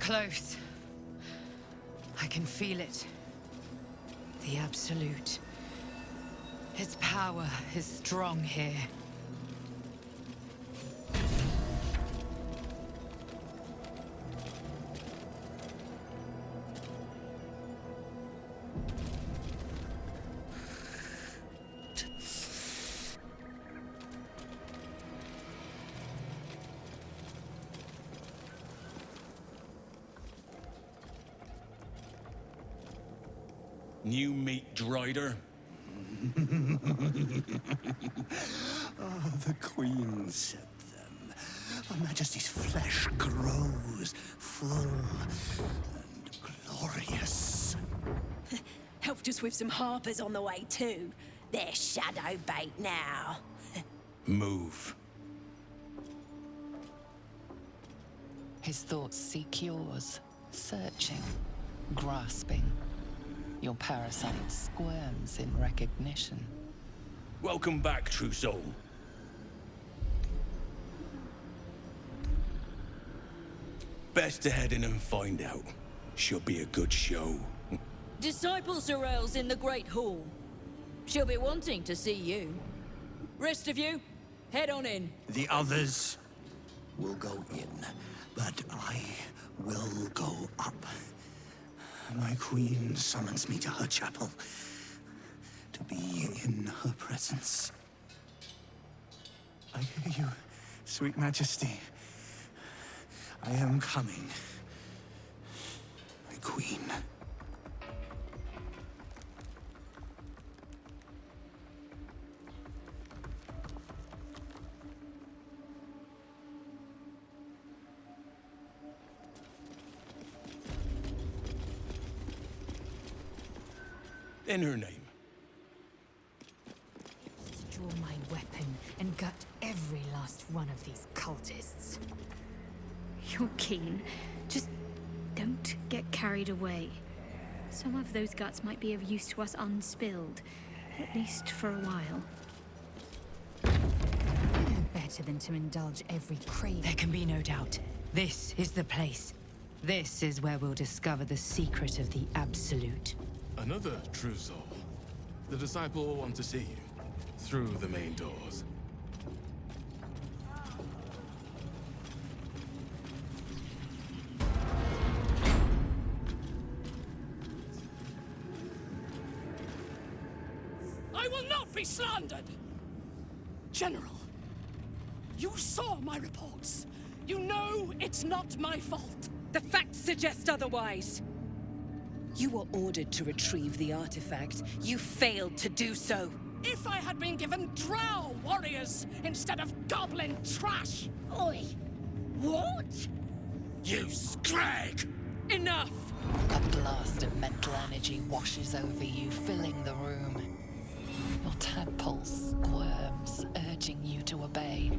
close. I can feel it. The Absolute. Its power is strong here. New meat, Drider? The Queen said them. Her Majesty's flesh grows full and glorious. Helped us with some harpers on the way too. They're shadow bait now. Move. His thoughts seek yours, searching, grasping. Your parasite squirms in recognition. Welcome back, true soul. Best to head in and find out. Should be a good show. Disciple Sorrel's in the Great Hall. She'll be wanting to see you. Rest of you, head on in. The others will go in, but I will go up. My queen summons me to her chapel, to be in her presence. I hear you, sweet majesty. I am coming, my queen. In her name. Draw my weapon and gut every last one of these cultists. You're keen. Just don't get carried away. Some of those guts might be of use to us unspilled, at least for a while. No better than to indulge every craving. There can be no doubt. This is the place. This is where we'll discover the secret of the Absolute. Another true soul. The disciple will want to see you through the main doors. I will not be slandered! General, you saw my reports. You know it's not my fault. The facts suggest otherwise. You were ordered to retrieve the artifact. You failed to do so. If I had been given drow warriors instead of goblin trash! Oi! What? You scrag! Enough! A blast of mental energy washes over you, filling the room. Your tadpole squirms, urging you to obey.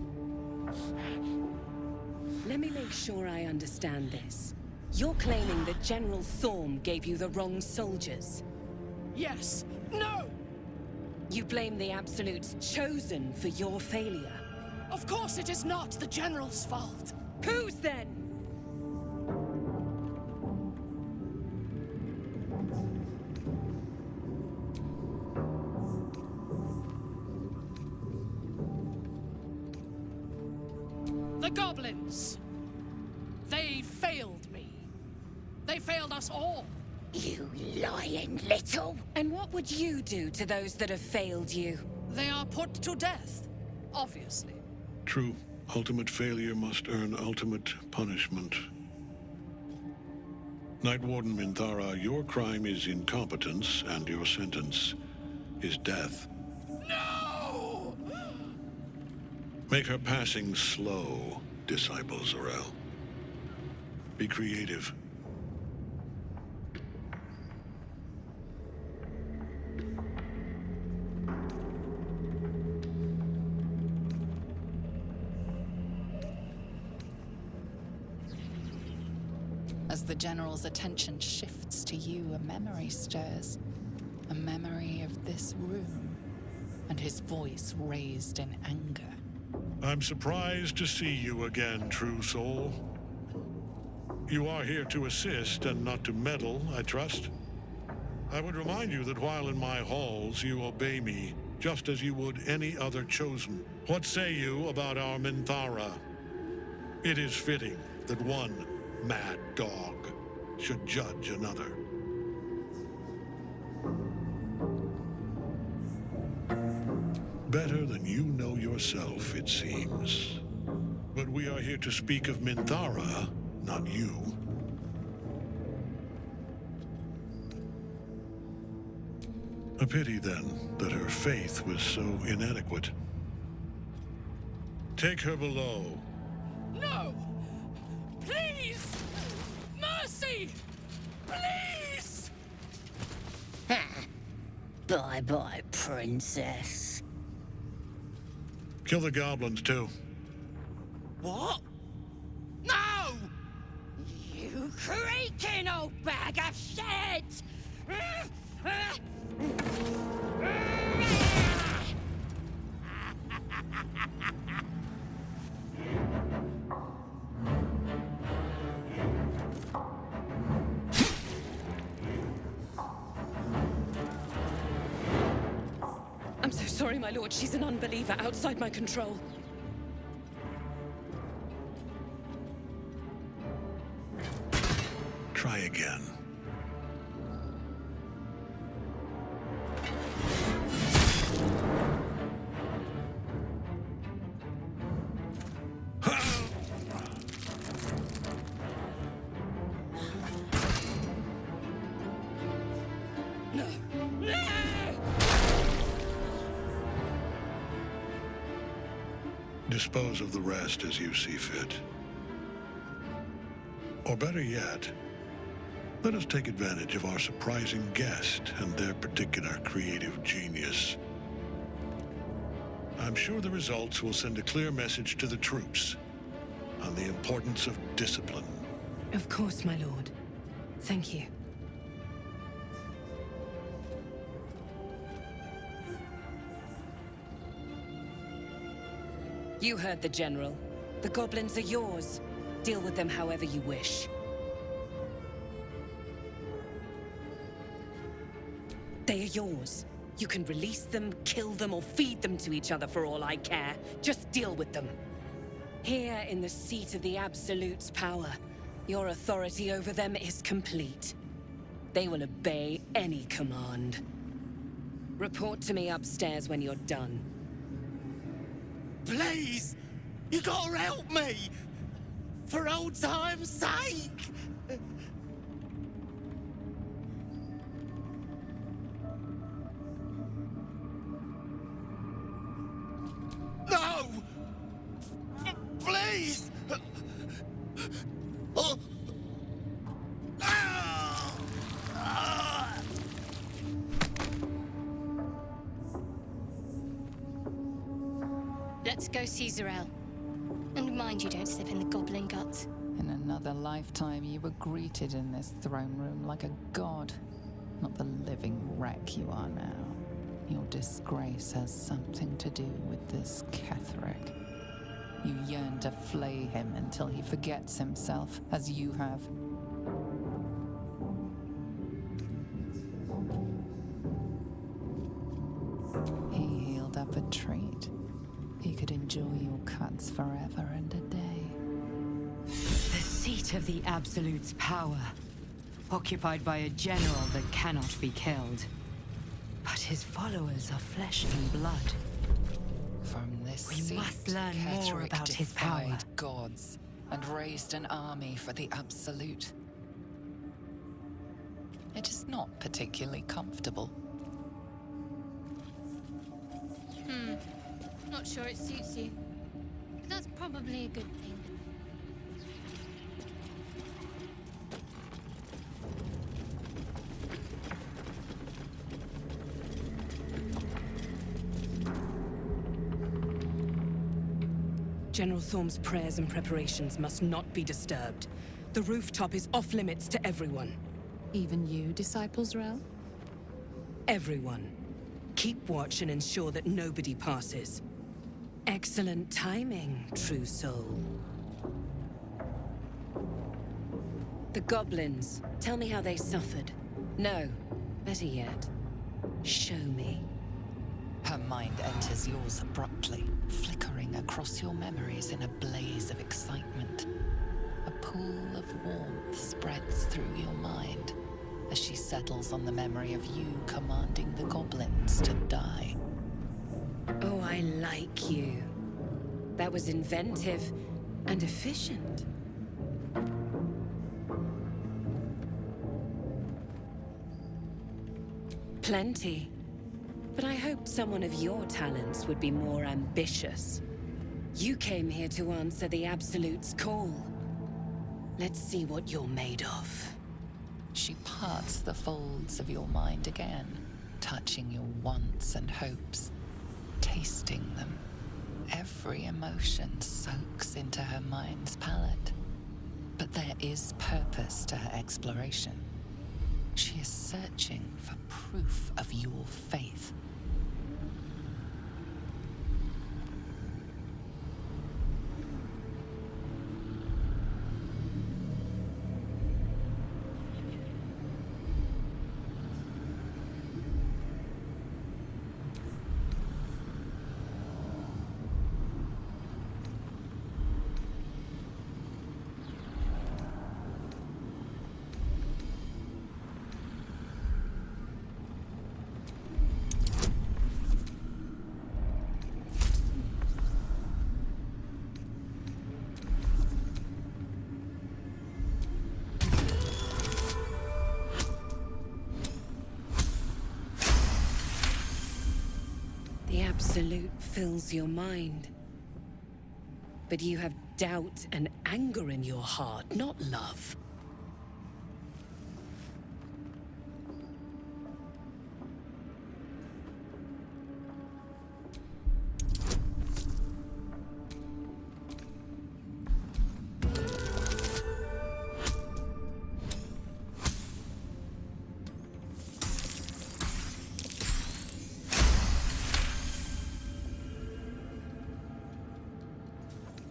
Let me make sure I understand this. You're claiming that General Thorm gave you the wrong soldiers. Yes. No! You blame the Absolute's Chosen for your failure. Of course it is not the General's fault. Whose then? The goblins. They failed me. They failed us all. You lying little! And what would you do to those that have failed you? They are put to death, obviously. True. Ultimate failure must earn ultimate punishment. Night Warden Minthara, your crime is incompetence, and your sentence is death. No! Make her passing slow, Disciple Sorrel. Be creative. As the General's attention shifts to you, a memory stirs. A memory of this room, and his voice raised in anger. I'm surprised to see you again, true soul. You are here to assist and not to meddle, I trust. I would remind you that while in my halls, you obey me, just as you would any other chosen. What say you about our Minthara? It is fitting that one mad dog should judge another. Better than you know yourself, it seems. But we are here to speak of Minthara, not you. A pity, then, that her faith was so inadequate. Take her below. No! Please! Mercy! Please! Bye-bye, princess. Kill the goblins, too. What? No! You creaking old bag of shit! I'm so sorry, my lord. She's an unbeliever outside my control. Try again. Dispose of the rest as you see fit. Or better yet, let us take advantage of our surprising guest and their particular creative genius. I'm sure the results will send a clear message to the troops on the importance of discipline. Of course, my lord. Thank you. You heard the General. The goblins are yours. Deal with them however you wish. They are yours. You can release them, kill them, or feed them to each other for all I care. Just deal with them. Here in the seat of the Absolute's power, your authority over them is complete. They will obey any command. Report to me upstairs when you're done. Please! You gotta help me! For old time's sake! No! Please! Oh. Let's go see Zarel. And mind you don't slip in the goblin guts. In another lifetime, you were greeted in this throne room like a god, not the living wreck you are now. Your disgrace has something to do with this Ketheric. You yearn to flay him until he forgets himself, as you have. He healed up a treat. He could enjoy your cuts forever and a day. The seat of the Absolute's power, occupied by a general that cannot be killed. But his followers are flesh and blood. From this We seat, must learn more Ketheric about his defied power. gods and raised an army for the Absolute. It is not particularly comfortable. Not sure it suits you. But that's probably a good thing. General Thorm's prayers and preparations must not be disturbed. The rooftop is off limits to everyone. Even you, Disciples Rel? Everyone. Keep watch and ensure that nobody passes. Excellent timing, true soul. The goblins. Tell me how they suffered. No. Better yet, show me. Her mind enters yours abruptly, flickering across your memories in a blaze of excitement. A pool of warmth spreads through your mind as she settles on the memory of you commanding the goblins to die. Oh, I like you. That was inventive and efficient. Plenty. But I hoped someone of your talents would be more ambitious. You came here to answer the Absolute's call. Let's see what you're made of. She parts the folds of your mind again, touching your wants and hopes, tasting them. Every emotion soaks into her mind's palate. But there is purpose to her exploration. She is searching for proof of your faith. The Absolute fills your mind. But you have doubt and anger in your heart, not love.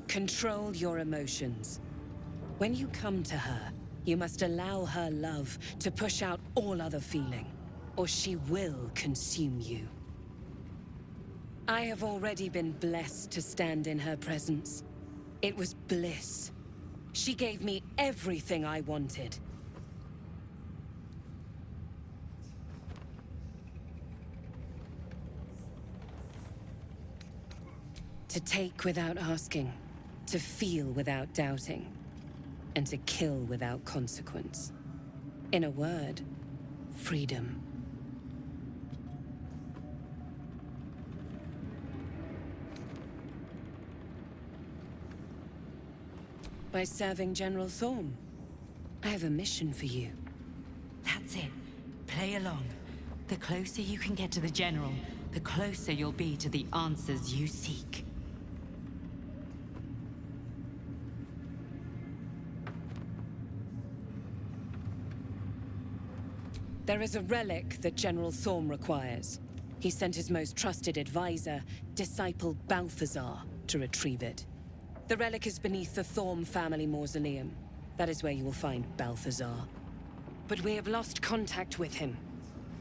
Control your emotions. When you come to her, you must allow her love to push out all other feeling, or she will consume you. I have already been blessed to stand in her presence. It was bliss. She gave me everything I wanted. To take without asking. To feel without doubting, and to kill without consequence. In a word, freedom. By serving General Thorm, I have a mission for you. That's it. Play along. The closer you can get to the General, the closer you'll be to the answers you seek. There is a relic that General Thorm requires. He sent his most trusted advisor, disciple Balthazar, to retrieve it. The relic is beneath the Thorm family mausoleum. That is where you will find Balthazar. But we have lost contact with him.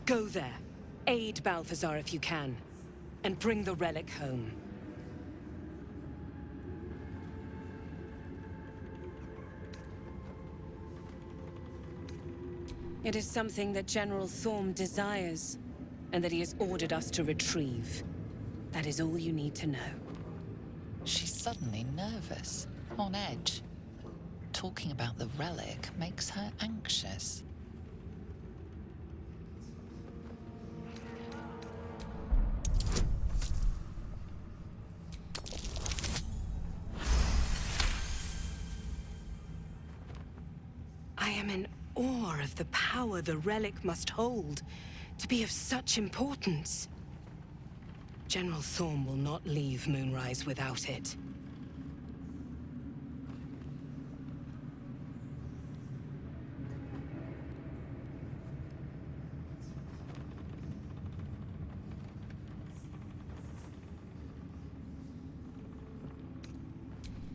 Go there, aid Balthazar if you can, and bring the relic home. It is something that General Thorm desires, and that he has ordered us to retrieve. That is all you need to know. She's suddenly nervous, on edge. Talking about the relic makes her anxious. I am in awe of the power the relic must hold to be of such importance. General Thorm will not leave Moonrise without it.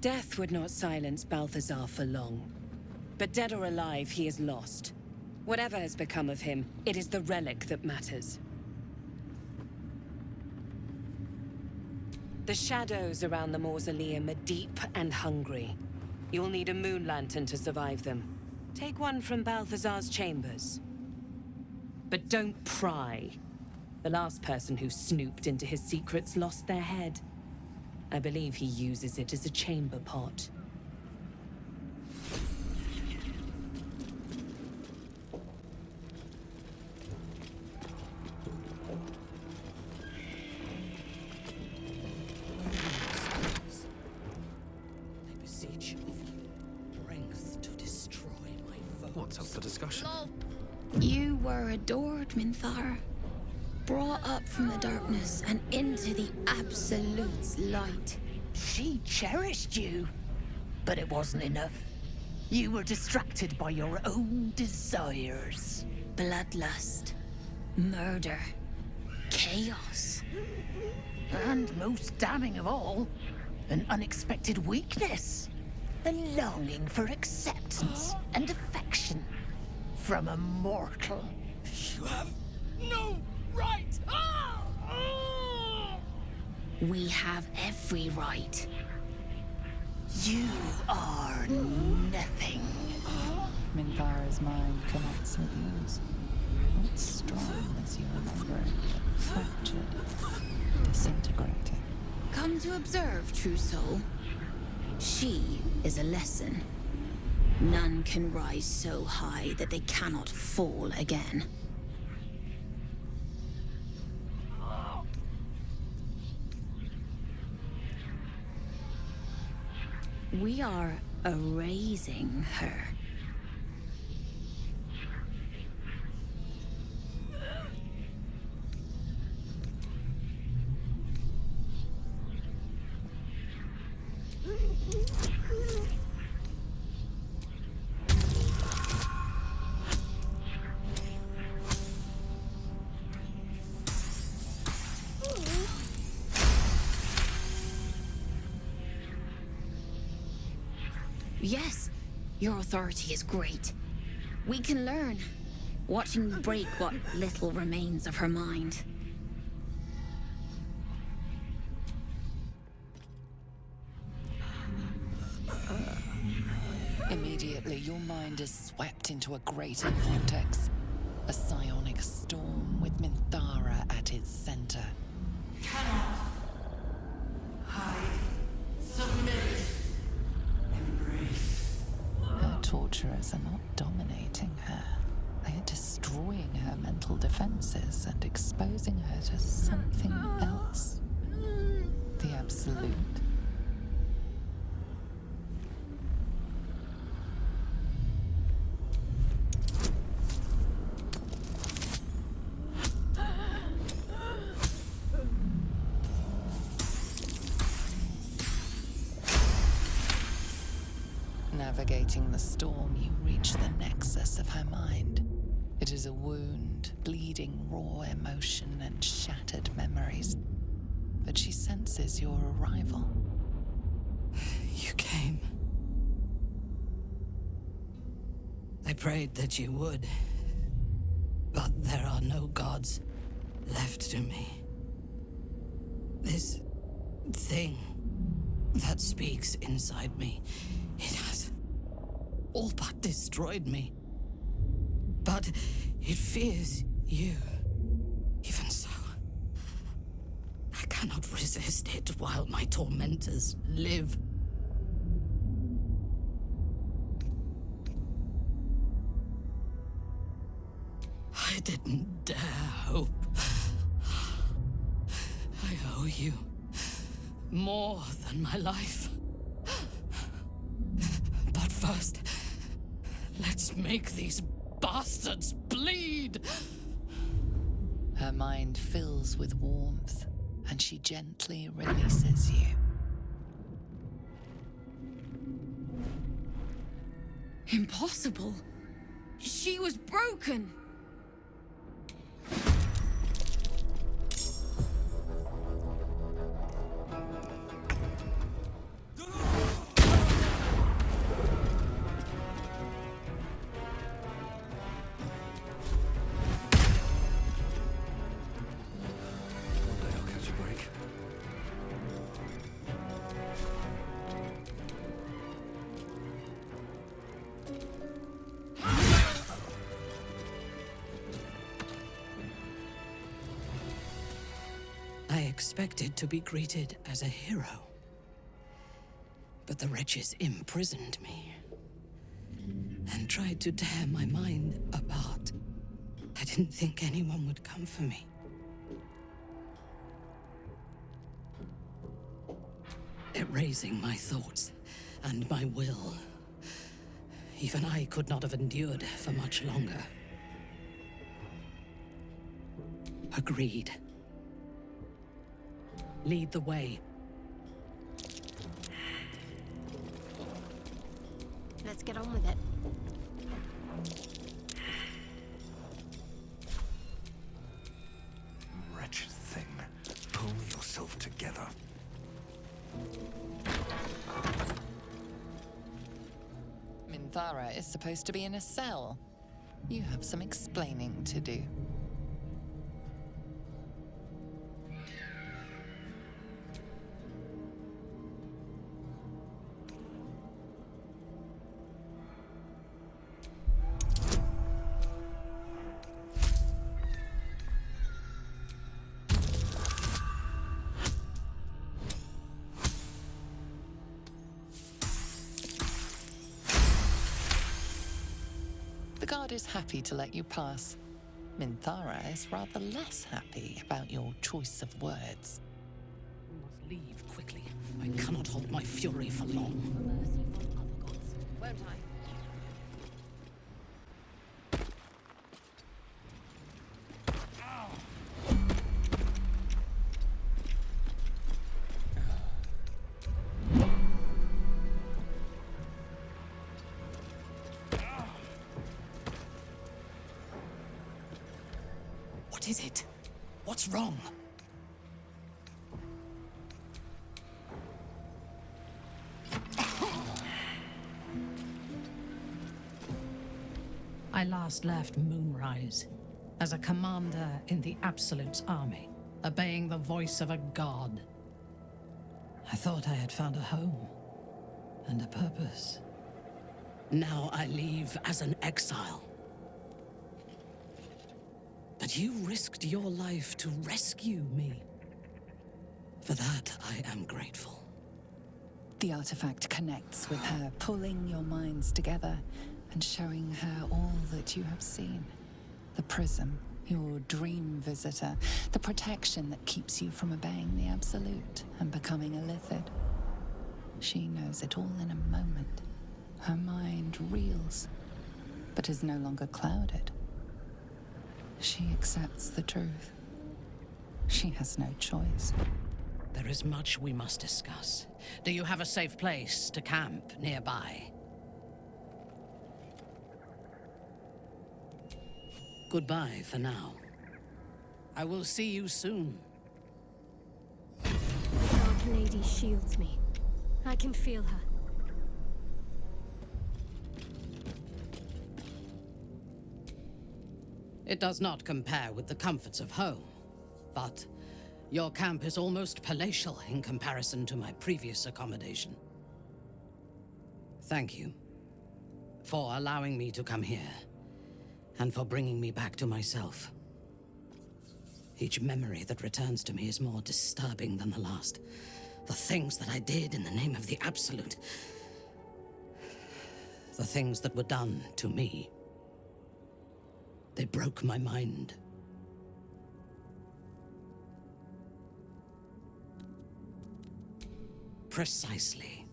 Death would not silence Balthazar for long. But dead or alive, he is lost. Whatever has become of him, it is the relic that matters. The shadows around the mausoleum are deep and hungry. You'll need a moon lantern to survive them. Take one from Balthazar's chambers. But don't pry. The last person who snooped into his secrets lost their head. I believe he uses it as a chamber pot. I beseech of you, strength to destroy my foes. What's up for discussion? You were adored, Minthara. Brought up from the darkness and into the Absolute's light. She cherished you, but it wasn't enough. You were distracted by your own desires. Bloodlust, murder, chaos. And most damning of all, an unexpected weakness. A longing for acceptance and affection from a mortal. You have no right! We have every right. You are nothing. Minthara's mind connects with yours. Not strong as you remember it, but fractured, disintegrating. Come to observe, true soul. She is a lesson. None can rise so high that they cannot fall again. We are erasing her. Yes, your authority is great. We can learn, watching you break what little remains of her mind. Immediately, your mind is swept into a greater vortex. A psionic storm with Minthara at its center. Cannot hide, submit, embrace. Her torturers are not dominating her. They are destroying her mental defenses and exposing her to something else. The Absolute. Navigating the storm, you reach the nexus of her mind. It is a wound, bleeding raw emotion and shattered memories. But she senses your arrival. You came. I prayed that you would. But there are no gods left to me. This thing that speaks inside me, it has all but destroyed me. But it fears you. Even so, I cannot resist it while my tormentors live. I didn't dare hope. I owe you more than my life. But first, let's make these bastards bleed! Her mind fills with warmth, and she gently releases you. Impossible. She was broken. I expected to be greeted as a hero. But the wretches imprisoned me and tried to tear my mind apart. I didn't think anyone would come for me. Erasing my thoughts and my will. Even I could not have endured for much longer. Agreed. Lead the way. Let's get on with it. Wretched thing. Pull yourself together. Minthara is supposed to be in a cell. You have some explaining to do. The guard is happy to let you pass. Minthara is rather less happy about your choice of words. We must leave quickly. I cannot hold my fury for long. Won't I? What is it? What's wrong? I last left Moonrise as a commander in the Absolute's army, obeying the voice of a god. I thought I had found a home and a purpose. Now I leave as an exile. But you risked your life to rescue me. For that, I am grateful. The artifact connects with her, pulling your minds together and showing her all that you have seen. The prism, your dream visitor, the protection that keeps you from obeying the Absolute and becoming a Lithid. She knows it all in a moment. Her mind reels, but is no longer clouded. She accepts the truth. She has no choice. There is much we must discuss. Do you have a safe place to camp nearby? Goodbye for now. I will see you soon. The Dark Lady shields me. I can feel her. It does not compare with the comforts of home, but your camp is almost palatial in comparison to my previous accommodation. Thank you for allowing me to come here, and for bringing me back to myself. Each memory that returns to me is more disturbing than the last. The things that I did in the name of the Absolute. The things that were done to me. They broke my mind. Precisely.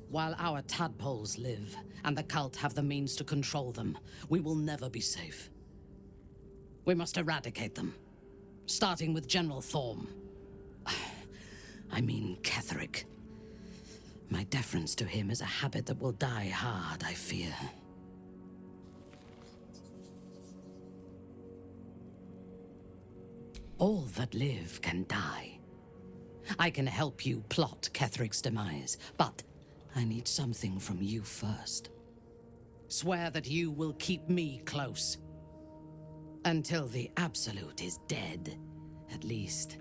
While our tadpoles live, and the cult have the means to control them, we will never be safe. We must eradicate them. Starting with General Thorm. I mean Ketheric. My deference to him is a habit that will die hard, I fear. All that live can die. I can help you plot Ketheric's demise, but I need something from you first. Swear that you will keep me close. Until the Absolute is dead, at least.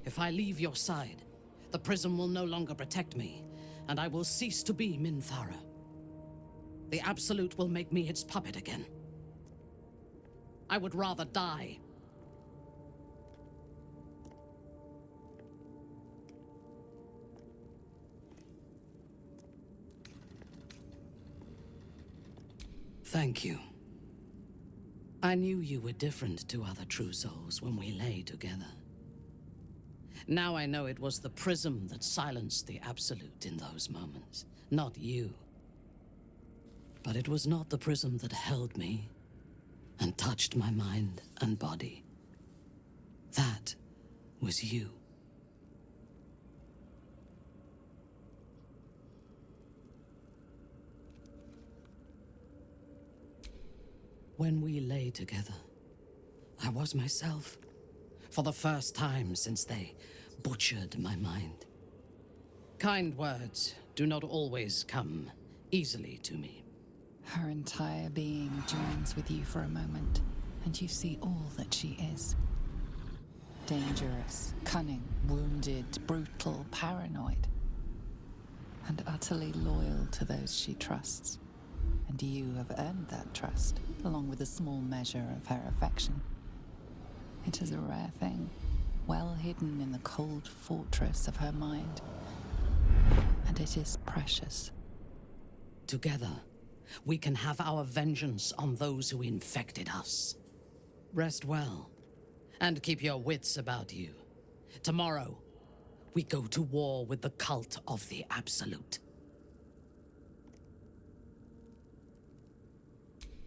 If I leave your side, the prism will no longer protect me, and I will cease to be Minthara. The Absolute will make me its puppet again. I would rather die. Thank you. I knew you were different to other true souls when we lay together. Now I know it was the prism that silenced the Absolute in those moments, not you. But it was not the prism that held me and touched my mind and body. That was you. When we lay together, I was myself, for the first time since they butchered my mind. Kind words do not always come easily to me. Her entire being joins with you for a moment, and you see all that she is. Dangerous, cunning, wounded, brutal, paranoid, and utterly loyal to those she trusts. And you have earned that trust, along with a small measure of her affection. It is a rare thing, well hidden in the cold fortress of her mind. And it is precious. Together, we can have our vengeance on those who infected us. Rest well, and keep your wits about you. Tomorrow, we go to war with the cult of the Absolute.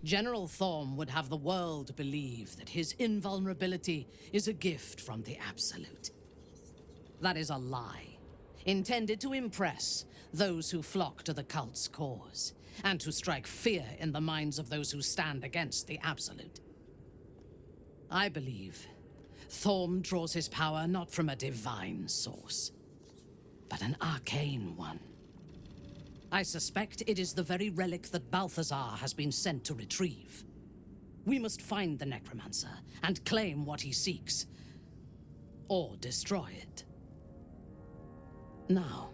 General Thorm would have the world believe that his invulnerability is a gift from the Absolute. That is a lie, intended to impress those who flock to the cult's cause, and to strike fear in the minds of those who stand against the Absolute. I believe Thorm draws his power not from a divine source, but an arcane one. I suspect it is the very relic that Balthazar has been sent to retrieve. We must find the necromancer and claim what he seeks, or destroy it. Now,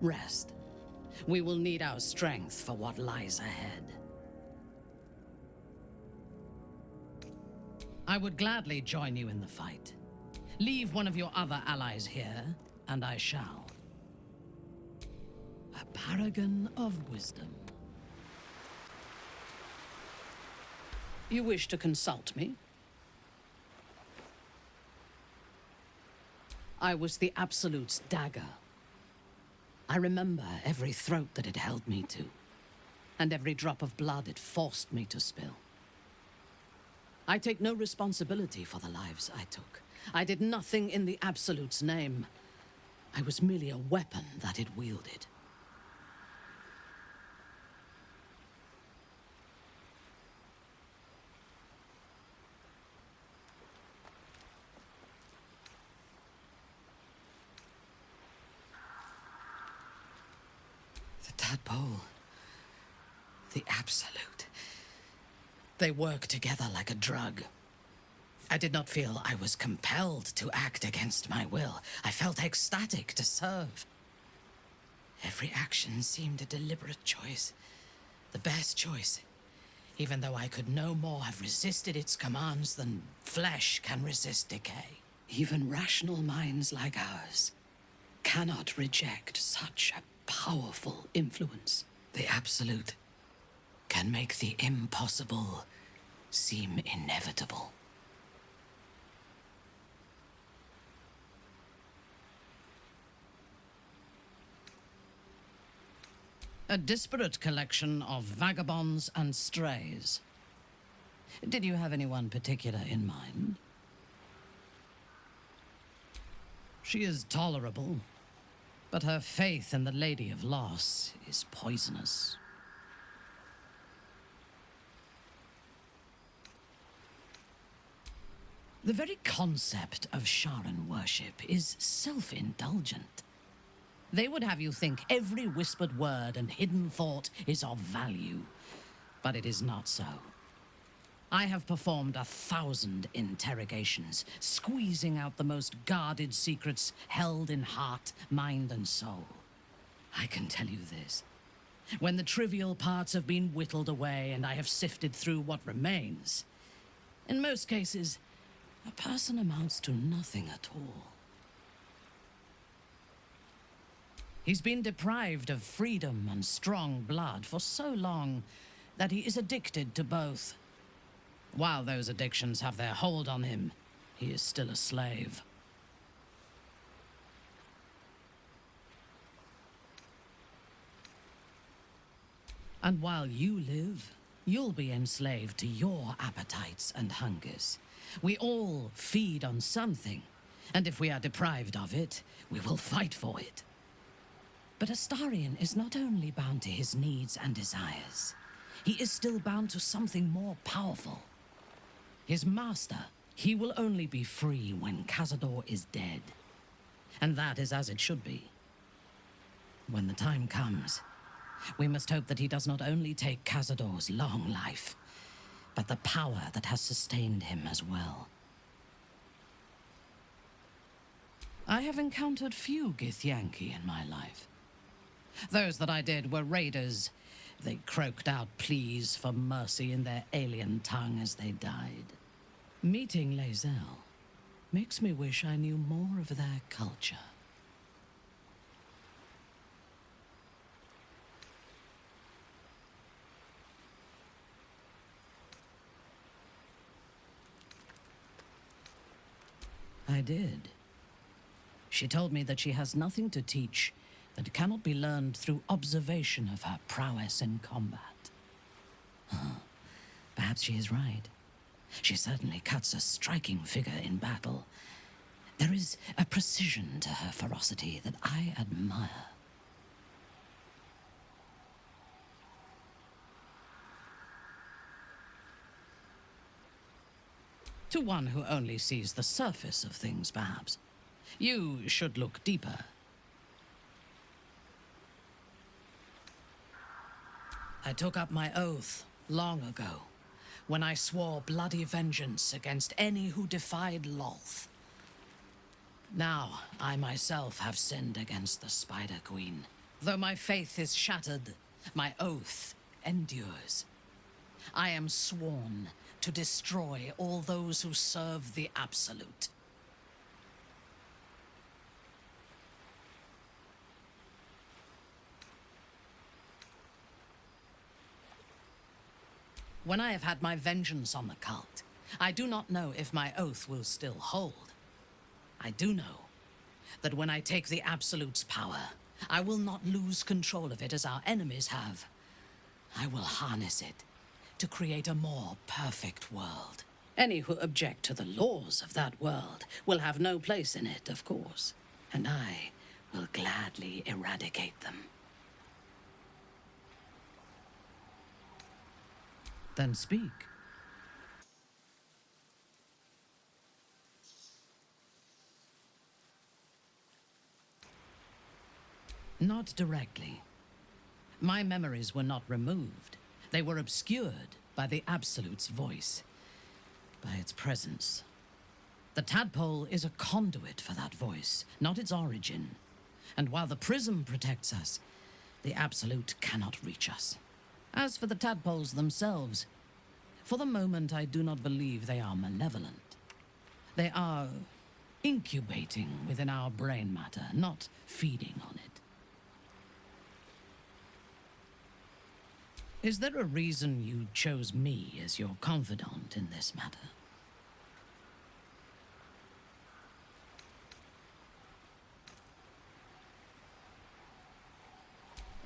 rest. We will need our strength for what lies ahead. I would gladly join you in the fight. Leave one of your other allies here, and I shall. A paragon of wisdom. You wish to consult me? I was the Absolute's dagger. I remember every throat that it held me to, and every drop of blood it forced me to spill. I take no responsibility for the lives I took. I did nothing in the Absolute's name. I was merely a weapon that it wielded. The tadpole. The Absolute. They work together like a drug. I did not feel I was compelled to act against my will. I felt ecstatic to serve. Every action seemed a deliberate choice. The best choice. Even though I could no more have resisted its commands than flesh can resist decay. Even rational minds like ours cannot reject such a powerful influence. The Absolute can make the impossible seem inevitable. A disparate collection of vagabonds and strays. Did you have anyone particular in mind? She is tolerable, but her faith in the Lady of Loss is poisonous. The very concept of Sharan worship is self-indulgent. They would have you think every whispered word and hidden thought is of value, but it is not so. I have performed 1,000 interrogations, squeezing out the most guarded secrets held in heart, mind, and soul. I can tell you this. When the trivial parts have been whittled away and I have sifted through what remains, in most cases, a person amounts to nothing at all. He's been deprived of freedom and strong blood for so long that he is addicted to both. While those addictions have their hold on him, he is still a slave. And while you live, you'll be enslaved to your appetites and hungers. We all feed on something, and if we are deprived of it, we will fight for it. But Astarion is not only bound to his needs and desires, he is still bound to something more powerful. His master, he will only be free when Cazador is dead. And that is as it should be. When the time comes, we must hope that he does not only take Cazador's long life, but the power that has sustained him as well. I have encountered few Githyanki in my life. Those that I did were raiders. They croaked out pleas for mercy in their alien tongue as they died. Meeting Lae'zel makes me wish I knew more of their culture. I did. She told me that she has nothing to teach that cannot be learned through observation of her prowess in combat. Perhaps she is right. She certainly cuts a striking figure in battle. There is a precision to her ferocity that I admire. To one who only sees the surface of things, perhaps. You should look deeper. I took up my oath long ago, when I swore bloody vengeance against any who defied Lolth. Now, I myself have sinned against the Spider Queen. Though my faith is shattered, my oath endures. I am sworn to destroy all those who serve the Absolute. When I have had my vengeance on the cult, I do not know if my oath will still hold. I do know that when I take the Absolute's power, I will not lose control of it as our enemies have. I will harness it to create a more perfect world. Any who object to the laws of that world will have no place in it, of course, and I will gladly eradicate them. Then speak. Not directly. My memories were not removed. They were obscured by the Absolute's voice, by its presence. The tadpole is a conduit for that voice, not its origin. And while the prism protects us, the Absolute cannot reach us. As for the tadpoles themselves, for the moment I do not believe they are malevolent. They are incubating within our brain matter, not feeding on it. Is there a reason you chose me as your confidant in this matter?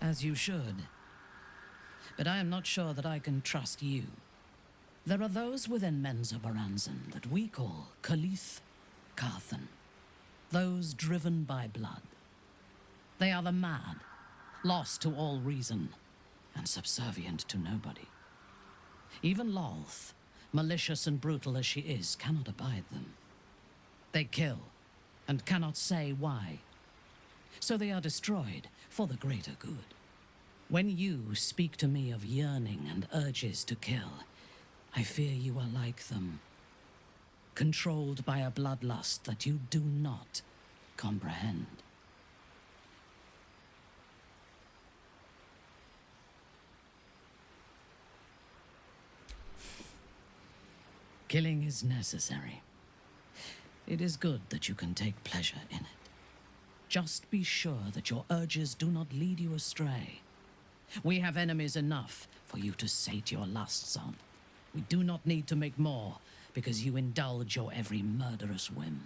As you should. But I am not sure that I can trust you. There are those within Menzoberranzan that we call Khalith Carthan. Those driven by blood. They are the mad, lost to all reason, and subservient to nobody. Even Lolth, malicious and brutal as she is, cannot abide them. They kill, and cannot say why. So they are destroyed for the greater good. When you speak to me of yearning and urges to kill, I fear you are like them, controlled by a bloodlust that you do not comprehend. Killing is necessary. It is good that you can take pleasure in it. Just be sure that your urges do not lead you astray. We have enemies enough for you to sate your lusts on. We do not need to make more, because you indulge your every murderous whim.